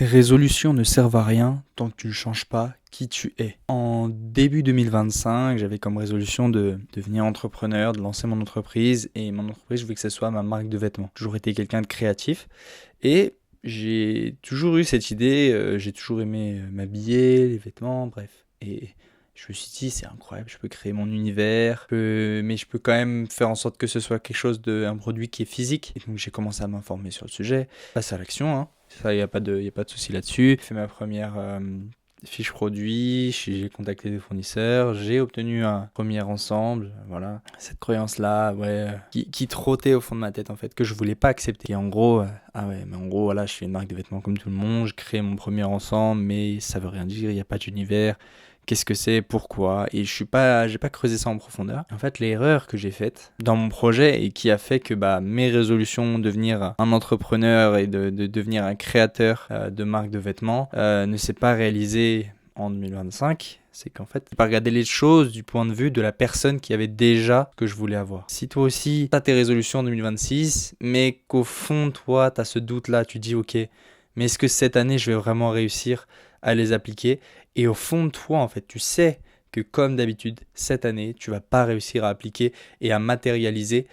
Tes résolutions ne servent à rien tant que tu ne changes pas qui tu es. En début 2025, j'avais comme résolution de devenir entrepreneur, de lancer mon entreprise. Et mon entreprise, je voulais que ce soit ma marque de vêtements. J'ai toujours été quelqu'un de créatif. Et j'ai toujours eu cette idée, j'ai toujours aimé m'habiller, les vêtements, bref. Et je me suis dit, c'est incroyable, je peux créer mon univers, mais je peux quand même faire en sorte que ce soit quelque chose un produit qui est physique. Et donc j'ai commencé à m'informer sur le sujet, passe à l'action, hein. Ça, il n'y a pas de souci là-dessus. J'ai fait ma première fiche produit, j'ai contacté des fournisseurs, j'ai obtenu un premier ensemble, voilà. Cette croyance-là, ouais, qui trottait au fond de ma tête en fait, que je voulais pas accepter. Et en gros, voilà, je fais une marque de vêtements comme tout le monde, je crée mon premier ensemble, mais ça veut rien dire, il n'y a pas d'univers. Qu'est-ce que c'est, pourquoi, et j'ai pas creusé ça en profondeur. En fait, l'erreur que j'ai faite dans mon projet et qui a fait que mes résolutions de devenir un entrepreneur et de devenir un créateur de marque de vêtements ne s'est pas réalisée en 2025, c'est qu'en fait, j'ai pas regardé les choses du point de vue de la personne qui avait déjà ce que je voulais avoir. Si toi aussi, tu as tes résolutions en 2026, mais qu'au fond, toi, tu as ce doute-là, tu dis, ok, mais est-ce que cette année, je vais vraiment réussir à les appliquer? Et au fond de toi, en fait, tu sais que comme d'habitude, cette année, tu vas pas réussir à appliquer et à matérialiser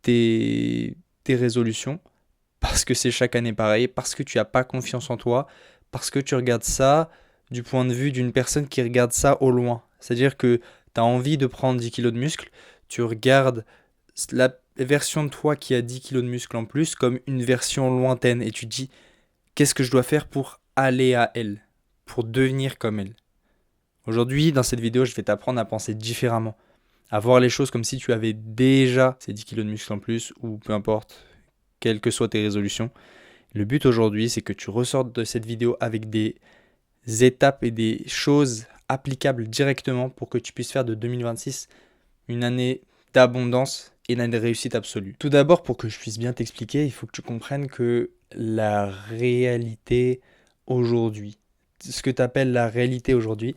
tes résolutions parce que c'est chaque année pareil, parce que tu n'as pas confiance en toi, parce que tu regardes ça du point de vue d'une personne qui regarde ça au loin. C'est-à-dire que tu as envie de prendre 10 kilos de muscle, tu regardes la version de toi qui a 10 kilos de muscle en plus comme une version lointaine et tu te dis qu'est-ce que je dois faire pour aller à elle, pour devenir comme elle. Aujourd'hui, dans cette vidéo, je vais t'apprendre à penser différemment, à voir les choses comme si tu avais déjà ces 10 kilos de muscle en plus, ou peu importe, quelles que soient tes résolutions. Le but aujourd'hui, c'est que tu ressortes de cette vidéo avec des étapes et des choses applicables directement pour que tu puisses faire de 2026 une année d'abondance et une année de réussite absolue. Tout d'abord, pour que je puisse bien t'expliquer, il faut que tu comprennes que la réalité aujourd'hui, ce que tu appelles la réalité aujourd'hui,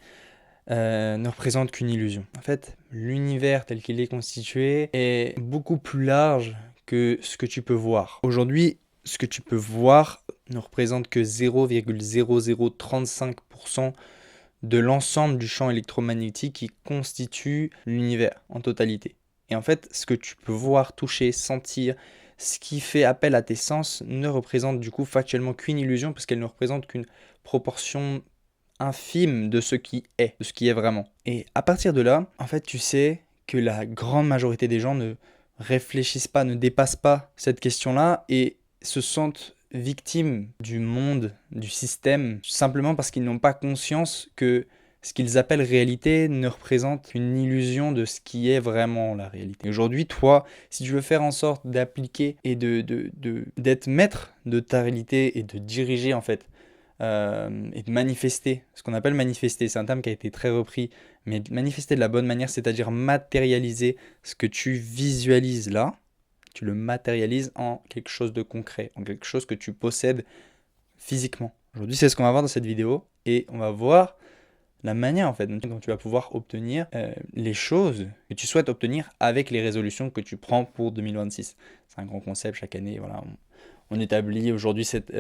ne représente qu'une illusion. En fait, l'univers tel qu'il est constitué est beaucoup plus large que ce que tu peux voir. Aujourd'hui, ce que tu peux voir ne représente que 0,0035% de l'ensemble du champ électromagnétique qui constitue l'univers en totalité. Et en fait, ce que tu peux voir, toucher, sentir, ce qui fait appel à tes sens ne représente du coup factuellement qu'une illusion parce qu'elle ne représente qu'une proportion infime de ce qui est, de ce qui est vraiment. Et à partir de là, en fait, tu sais que la grande majorité des gens ne réfléchissent pas, ne dépassent pas cette question-là et se sentent victimes du monde, du système, simplement parce qu'ils n'ont pas conscience que ce qu'ils appellent réalité ne représente qu'une illusion de ce qui est vraiment la réalité. Aujourd'hui, toi, si tu veux faire en sorte d'appliquer et d'être maître de ta réalité et de diriger en fait et de manifester, ce qu'on appelle manifester, c'est un terme qui a été très repris, mais manifester de la bonne manière, c'est-à-dire matérialiser ce que tu visualises là, tu le matérialises en quelque chose de concret, en quelque chose que tu possèdes physiquement. Aujourd'hui, c'est ce qu'on va voir dans cette vidéo et on va voir la manière en fait dont tu vas pouvoir obtenir les choses que tu souhaites obtenir avec les résolutions que tu prends pour 2026. C'est un grand concept chaque année, voilà, on établit aujourd'hui cette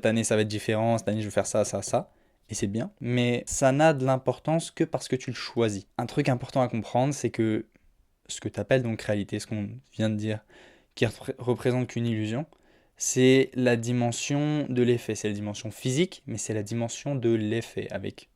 année ça va être différent, cette année je vais faire ça, ça, ça, et c'est bien. Mais ça n'a de l'importance que parce que tu le choisis. Un truc important à comprendre, c'est que ce que tu appelles donc réalité, ce qu'on vient de dire, qui représente qu'une illusion, c'est la dimension de l'effet. C'est la dimension physique, mais c'est la dimension de l'effet avec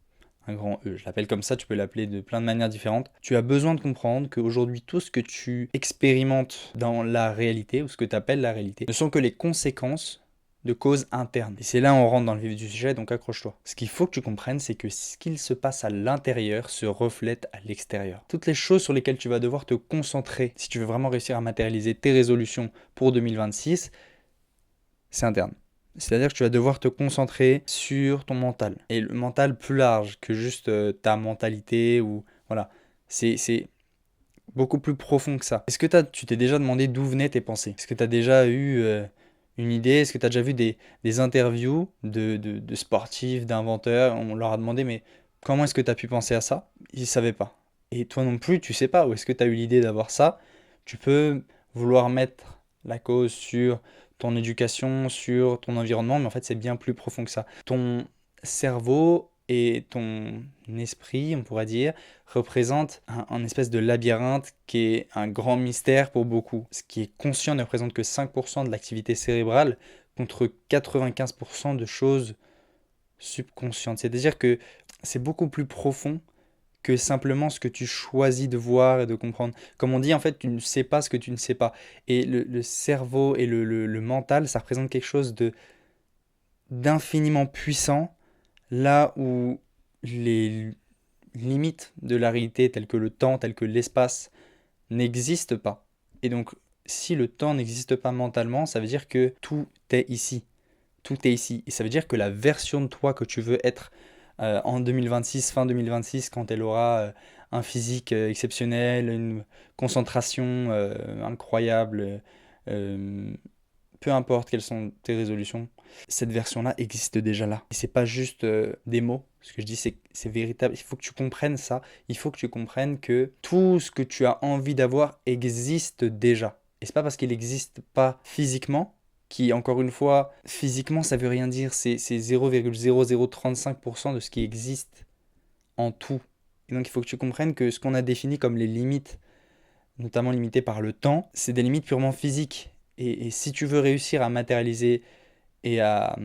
un grand E. Je l'appelle comme ça, tu peux l'appeler de plein de manières différentes. Tu as besoin de comprendre qu'aujourd'hui, tout ce que tu expérimentes dans la réalité, ou ce que tu appelles la réalité, ne sont que les conséquences de causes internes. Et c'est là où on rentre dans le vif du sujet, donc accroche-toi. Ce qu'il faut que tu comprennes, c'est que ce qu'il se passe à l'intérieur se reflète à l'extérieur. Toutes les choses sur lesquelles tu vas devoir te concentrer si tu veux vraiment réussir à matérialiser tes résolutions pour 2026, c'est interne. C'est-à-dire que tu vas devoir te concentrer sur ton mental. Et le mental plus large que juste ta mentalité ou voilà. C'est beaucoup plus profond que ça. Est-ce que tu t'es déjà demandé d'où venaient tes pensées? Est-ce que tu as déjà eu une idée? Est-ce que tu as déjà vu des interviews de sportifs, d'inventeurs? On leur a demandé, mais comment est-ce que tu as pu penser à ça? Ils ne savaient pas. Et toi non plus, tu sais pas. Où est-ce que tu as eu l'idée d'avoir ça? Tu peux vouloir mettre la cause sur ton éducation, sur ton environnement, mais en fait, c'est bien plus profond que ça. Ton cerveau et ton esprit, on pourrait dire, représentent un espèce de labyrinthe qui est un grand mystère pour beaucoup. Ce qui est conscient ne représente que 5% de l'activité cérébrale contre 95% de choses subconscientes. C'est-à-dire que c'est beaucoup plus profond que simplement ce que tu choisis de voir et de comprendre. Comme on dit, en fait, tu ne sais pas ce que tu ne sais pas. Et le cerveau et le mental, ça représente quelque chose d'infiniment puissant, là où les limites de la réalité, telles que le temps, telles que l'espace, n'existent pas. Et donc, si le temps n'existe pas mentalement, ça veut dire que tout est ici. Tout est ici. Et ça veut dire que la version de toi que tu veux être en 2026, fin 2026, quand elle aura un physique exceptionnel, une concentration incroyable, euh, peu importe quelles sont tes résolutions, cette version-là existe déjà là. Et c'est pas juste des mots. Ce que je dis, c'est véritable. Il faut que tu comprennes ça. Il faut que tu comprennes que tout ce que tu as envie d'avoir existe déjà. Et c'est pas parce qu'il n'existe pas physiquement, qui, encore une fois, physiquement, ça veut rien dire. C'est 0,0035% de ce qui existe en tout. Et donc, il faut que tu comprennes que ce qu'on a défini comme les limites, notamment limitées par le temps, c'est des limites purement physiques. Et si tu veux réussir à matérialiser et à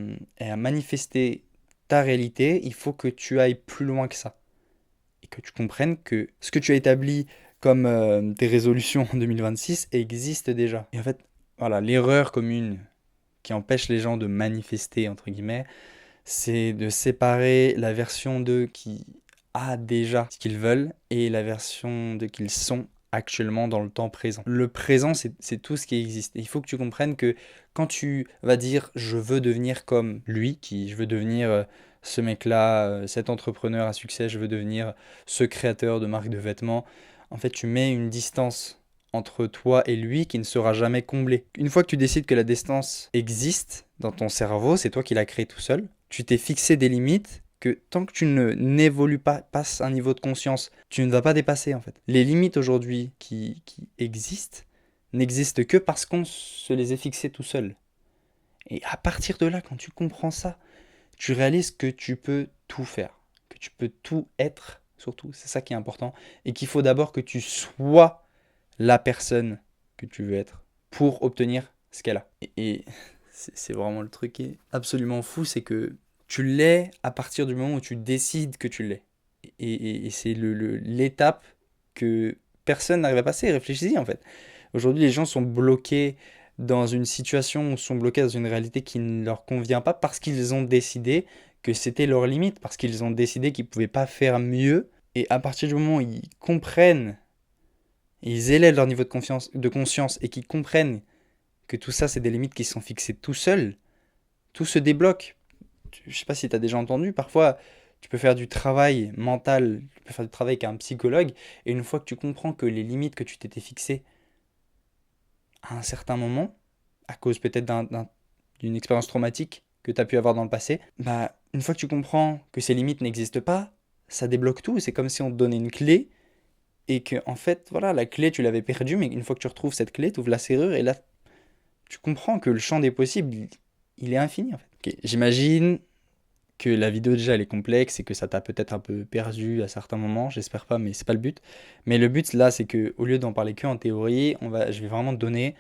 manifester ta réalité, il faut que tu ailles plus loin que ça. Et que tu comprennes que ce que tu as établi comme tes résolutions en 2026 existe déjà. Et en fait, voilà, l'erreur commune qui empêche les gens de manifester, entre guillemets, c'est de séparer la version d'eux qui a déjà ce qu'ils veulent et la version de qu'ils sont actuellement dans le temps présent. Le présent, c'est tout ce qui existe. Et il faut que tu comprennes que quand tu vas dire je veux devenir comme lui, je veux devenir ce mec-là, cet entrepreneur à succès, je veux devenir ce créateur de marque de vêtements, en fait tu mets une distance entre toi et lui qui ne sera jamais comblée. Une fois que tu décides que la distance existe dans ton cerveau, c'est toi qui l'as créée tout seul, tu t'es fixé des limites que tant que tu ne n'évolues pas, passes un niveau de conscience, tu ne vas pas dépasser en fait. Les limites aujourd'hui qui existent n'existent que parce qu'on se les est fixées tout seul. Et à partir de là, quand tu comprends ça, tu réalises que tu peux tout faire, que tu peux tout être, surtout, c'est ça qui est important, et qu'il faut d'abord que tu sois la personne que tu veux être pour obtenir ce qu'elle a. Et c'est vraiment le truc qui est absolument fou, c'est que tu l'es à partir du moment où tu décides que tu l'es. Et c'est l'étape que personne n'arrive à passer. Réfléchis-y en fait. Aujourd'hui, les gens sont bloqués dans une situation ou sont bloqués dans une réalité qui ne leur convient pas parce qu'ils ont décidé que c'était leur limite, parce qu'ils ont décidé qu'ils ne pouvaient pas faire mieux. Et à partir du moment où ils comprennent, ils élèvent leur niveau de conscience et qu'ils comprennent que tout ça, c'est des limites qui sont fixées tout seuls, tout se débloque. Je sais pas si tu as déjà entendu, parfois tu peux faire du travail mental, tu peux faire du travail avec un psychologue, et une fois que tu comprends que les limites que tu t'étais fixées à un certain moment, à cause peut-être d'une expérience traumatique que tu as pu avoir dans le passé, bah une fois que tu comprends que ces limites n'existent pas, ça débloque tout. C'est comme si on te donnait une clé et que en fait, voilà, la clé tu l'avais perdue, mais une fois que tu retrouves cette clé, tu ouvres la serrure et là tu comprends que le champ des possibles, il est infini en fait. Ok, j'imagine que la vidéo déjà elle est complexe et que ça t'a peut-être un peu perdu à certains moments, j'espère pas, mais c'est pas le but. Mais le but là, c'est que au lieu d'en parler que en théorie, je vais vraiment te donner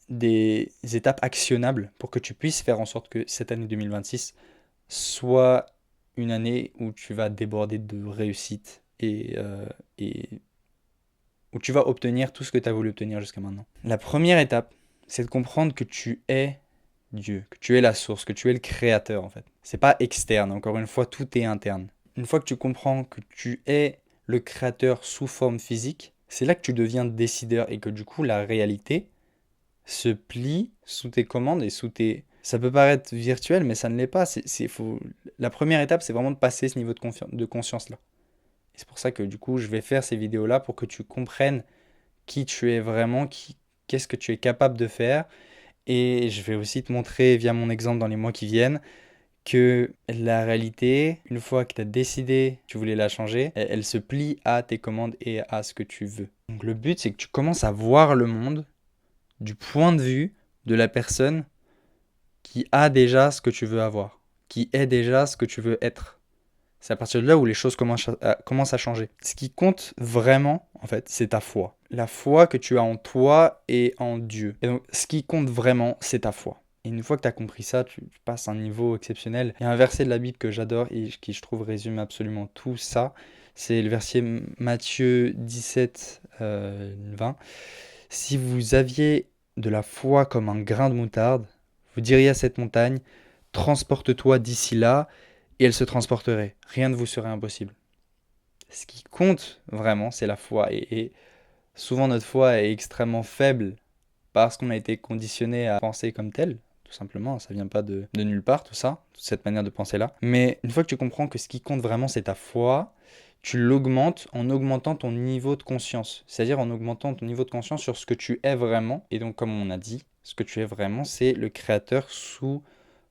des étapes actionnables pour que tu puisses faire en sorte que cette année 2026 soit une année où tu vas déborder de réussite et où tu vas obtenir tout ce que tu as voulu obtenir jusqu'à maintenant. La première étape, c'est de comprendre que tu es Dieu, que tu es la source, que tu es le créateur en fait. C'est pas externe, encore une fois, tout est interne. Une fois que tu comprends que tu es le créateur sous forme physique, c'est là que tu deviens décideur et que du coup la réalité se plie sous tes commandes et sous tes... Ça peut paraître virtuel, mais ça ne l'est pas. La première étape, c'est vraiment de passer ce niveau de conscience-là. Et c'est pour ça que du coup, je vais faire ces vidéos-là pour que tu comprennes qui tu es vraiment, qu'est-ce que tu es capable de faire. Et je vais aussi te montrer via mon exemple dans les mois qui viennent que la réalité, une fois que tu as décidé que tu voulais la changer, elle se plie à tes commandes et à ce que tu veux. Donc le but, c'est que tu commences à voir le monde du point de vue de la personne qui a déjà ce que tu veux avoir, qui est déjà ce que tu veux être. C'est à partir de là où les choses commencent à changer. Ce qui compte vraiment, en fait, c'est ta foi. La foi que tu as en toi et en Dieu. Et donc, ce qui compte vraiment, c'est ta foi. Et une fois que tu as compris ça, tu passes à un niveau exceptionnel. Il y a un verset de la Bible que j'adore et qui, je trouve, résume absolument tout ça. C'est le verset Matthieu 17, 20. Si vous aviez de la foi comme un grain de moutarde, vous diriez à cette montagne, transporte-toi d'ici là, et elle se transporterait. Rien ne vous serait impossible. Ce qui compte vraiment, c'est la foi. Et souvent, notre foi est extrêmement faible parce qu'on a été conditionné à penser comme tel. Tout simplement, ça vient pas de nulle part, tout ça, toute cette manière de penser-là. Mais une fois que tu comprends que ce qui compte vraiment, c'est ta foi, tu l'augmentes en augmentant ton niveau de conscience. C'est-à-dire en augmentant ton niveau de conscience sur ce que tu es vraiment. Et donc, comme on a dit, ce que tu es vraiment, c'est le créateur sous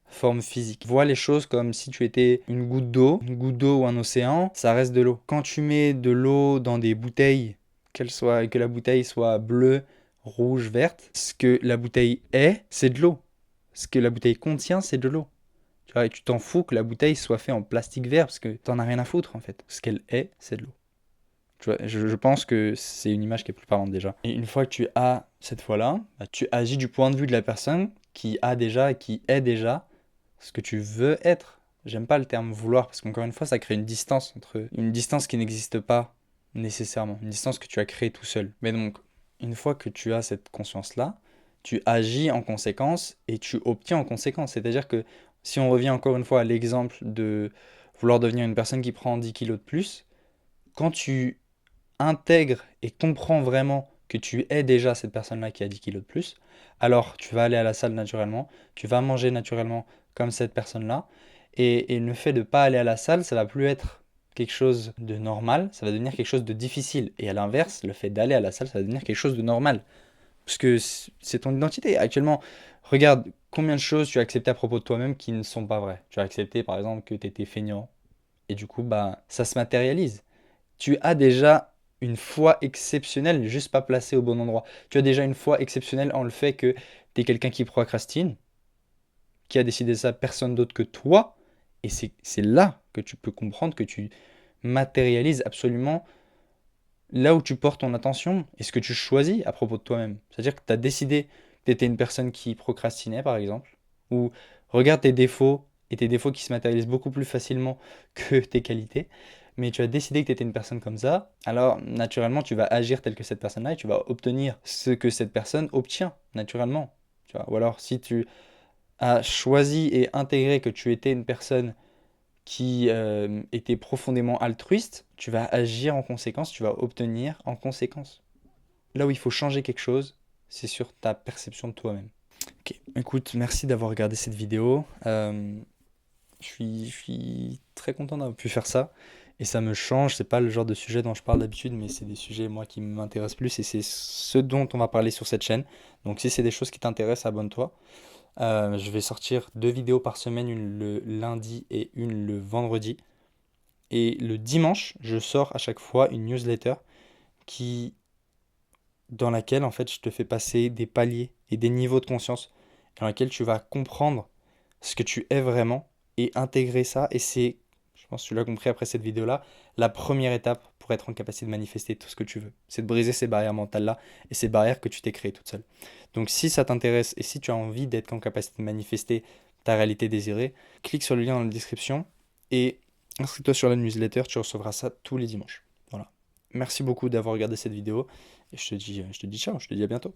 forme physique. Vois les choses comme si tu étais une goutte d'eau ou un océan, ça reste de l'eau. Quand tu mets de l'eau dans des bouteilles, que la bouteille soit bleue, rouge, verte, ce que la bouteille est, c'est de l'eau. Ce que la bouteille contient, c'est de l'eau. Tu vois, et tu t'en fous que la bouteille soit faite en plastique vert parce que t'en as rien à foutre en fait. Ce qu'elle est, c'est de l'eau. Tu vois, je pense que c'est une image qui est plus parlante déjà. Et une fois que tu as cette foi-là, bah, tu agis du point de vue de la personne qui a déjà et qui est déjà ce que tu veux être. J'aime pas le terme vouloir parce qu'encore une fois, ça crée une distance une distance qui n'existe pas nécessairement, une distance que tu as créée tout seul. Mais donc, une fois que tu as cette conscience-là, tu agis en conséquence et tu obtiens en conséquence. C'est-à-dire que si on revient encore une fois à l'exemple de vouloir devenir une personne qui prend 10 kilos de plus, quand tu intègres et comprends vraiment que tu es déjà cette personne-là qui a 10 kilos de plus, alors tu vas aller à la salle naturellement, tu vas manger naturellement comme cette personne-là, et le fait de ne pas aller à la salle, ça va plus être quelque chose de normal, ça va devenir quelque chose de difficile. Et à l'inverse, le fait d'aller à la salle, ça va devenir quelque chose de normal. Parce que c'est ton identité. Actuellement, regarde combien de choses tu as acceptées à propos de toi-même qui ne sont pas vraies. Tu as accepté par exemple que tu étais feignant, et du coup, bah, ça se matérialise. Tu as déjà une foi exceptionnelle, juste pas placée au bon endroit. Tu as déjà une foi exceptionnelle en le fait que tu es quelqu'un qui procrastine, qui a décidé ça, personne d'autre que toi. Et c'est là que tu peux comprendre que tu matérialises absolument là où tu portes ton attention et ce que tu choisis à propos de toi-même. C'est-à-dire que tu as décidé que tu étais une personne qui procrastinait, par exemple, ou regarde tes défauts et tes défauts qui se matérialisent beaucoup plus facilement que tes qualités, mais tu as décidé que tu étais une personne comme ça, alors naturellement tu vas agir tel que cette personne-là et tu vas obtenir ce que cette personne obtient naturellement. Tu vois. Ou alors si tu as choisi et intégré que tu étais une personne qui était profondément altruiste, tu vas agir en conséquence, tu vas obtenir en conséquence. Là où il faut changer quelque chose, c'est sur ta perception de toi-même. Ok, écoute, merci d'avoir regardé cette vidéo. Je suis très content d'avoir pu faire ça. Et ça me change, c'est pas le genre de sujet dont je parle d'habitude, mais c'est des sujets, moi, qui m'intéressent plus. Et c'est ce dont on va parler sur cette chaîne. Donc si c'est des choses qui t'intéressent, abonne-toi. Je vais sortir 2 vidéos par semaine, une le lundi et une le vendredi. Et le dimanche, je sors à chaque fois une newsletter qui, dans laquelle en fait je te fais passer des paliers et des niveaux de conscience, dans laquelle tu vas comprendre ce que tu es vraiment et intégrer ça. Et c'est, je pense que tu l'as compris après cette vidéo-là, la première étape pour être en capacité de manifester tout ce que tu veux. C'est de briser ces barrières mentales-là et ces barrières que tu t'es créées toute seule. Donc si ça t'intéresse et si tu as envie d'être en capacité de manifester ta réalité désirée, clique sur le lien dans la description et inscris-toi sur la newsletter, tu recevras ça tous les dimanches. Voilà. Merci beaucoup d'avoir regardé cette vidéo et je te dis ciao, je te dis à bientôt.